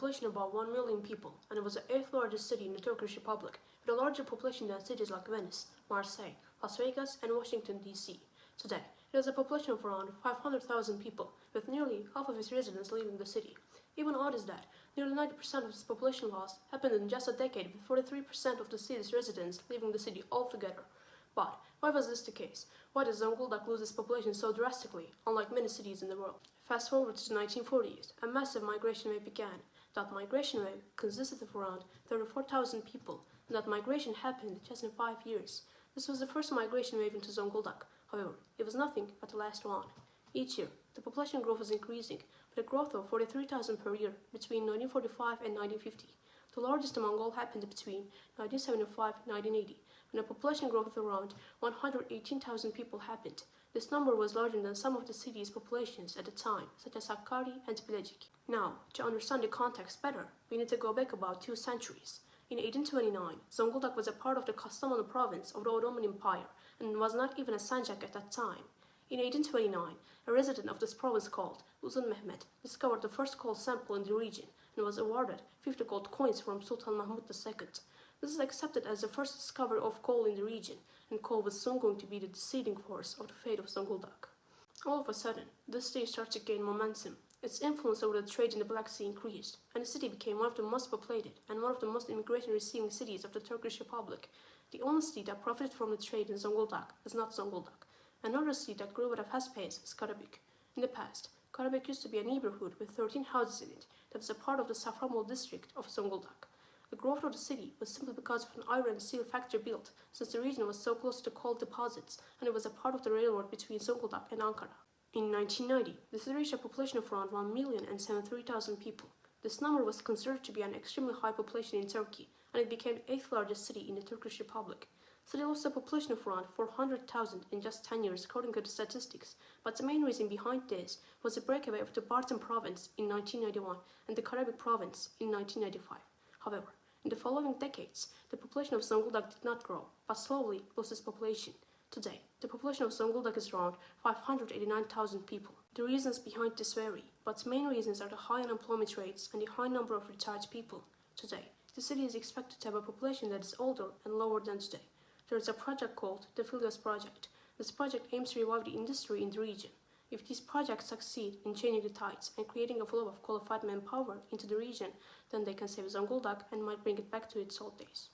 population of about 1 million people, and it was the 8th largest city in the Turkish Republic, with a larger population than cities like Venice, Marseille, Las Vegas, and Washington, D.C. Today, it has a population of around 500,000 people, with nearly half of its residents leaving the city. Even odd is that nearly 90% of its population loss happened in just a decade, with 43% of the city's residents leaving the city altogether. But why was this the case? Why does Zonguldak lose its population so drastically, unlike many cities in the world? Fast forward to the 1940s, a massive migration wave began. That migration wave consisted of around 34,000 people, and that migration happened just in 5 years. This was the first migration wave into Zonguldak. However, it was nothing but the last one. Each year, the population growth was increasing, with a growth of 43,000 per year between 1945 and 1950. The largest among all happened between 1975 and 1980, when a population growth of around 118,000 people happened. This number was larger than some of the city's populations at the time, such as Hakkari and Bilecik. Now, to understand the context better, we need to go back about 2 centuries. In 1829, Zonguldak was a part of the Kastamonu province of the Ottoman Empire and was not even a sanjak at that time. In 1829, a resident of this province called Uzun Mehmet discovered the first coal sample in the region and was awarded 50 gold coins from Sultan Mahmud II. This is accepted as the first discovery of coal in the region, and coal was soon going to be the deciding force of the fate of Zonguldak. All of a sudden, this city started to gain momentum. Its influence over the trade in the Black Sea increased, and the city became one of the most populated and one of the most immigration-receiving cities of the Turkish Republic. The only city that profited from the trade in Zonguldak is not Zonguldak. Another city that grew at a fast pace is Karabük. In the past, Karabük used to be a neighborhood with 13 houses in it that was a part of the Safranbolu district of Zonguldak. The growth of the city was simply because of an iron and steel factory built, since the region was so close to coal deposits, and it was a part of the railroad between Zonguldak and Ankara. In 1990, the city reached a population of around 1,073,000 people. This number was considered to be an extremely high population in Turkey, and it became the 8th largest city in the Turkish Republic. The city lost a population of around 400,000 in just 10 years, according to the statistics, but the main reason behind this was the breakaway of the Bartın province in 1991 and the Karabük province in 1995. However, in the following decades, the population of Zonguldak did not grow, but slowly lost its population. Today, the population of Zonguldak is around 589,000 people. The reasons behind this vary, but the main reasons are the high unemployment rates and the high number of retired people. Today, the city is expected to have a population that is older and lower than today. There is a project called the Filyos Project. This project aims to revive the industry in the region. If these projects succeed in changing the tides and creating a flow of qualified manpower into the region, then they can save Zonguldak and might bring it back to its old days.